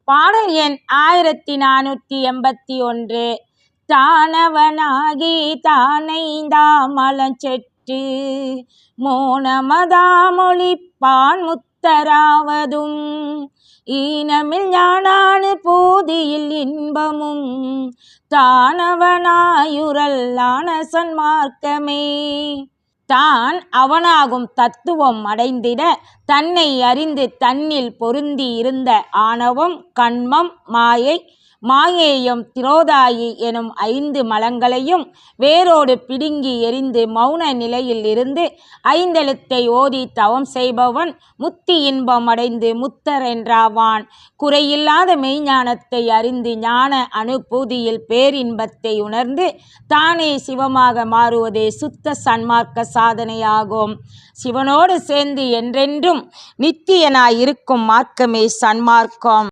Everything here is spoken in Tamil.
பாடல் எண் 1481. தானவனாகி தானைந்தாமலஞ்செற்று மோனமதாமொழிப்பான் முத்தராவதும் ஈனமில் ஞானானு பூதியில் இன்பமும் தானவனாயுரல்லான சன்மார்க்கமே. தான் அவனாகும் தத்துவம் அடைந்திட தன்னை அறிந்து தன்னில் பொருந்தி இருந்த ஆணவம், கண்மம், மாயை, மாயேயம், திரோதாயி எனும் 5 மலங்களையும் வேரோடு பிடுங்கி எறிந்து மௌன நிலையில் இருந்து 5 எழுத்தை ஓதி தவம் செய்பவன் முத்தி இன்பம் அடைந்து முத்தர் என்றாவான். குறையில்லாத மெய்ஞானத்தை அறிந்து ஞான அனுபூதியில் பேரின்பத்தை உணர்ந்து தானே சிவமாக மாறுவதே சுத்த சன்மார்க்க சாதனையாகும். சிவனோடு சேர்ந்து என்றென்றும் நித்தியனாய் இருக்கும் மார்க்கமே சன்மார்க்கம்.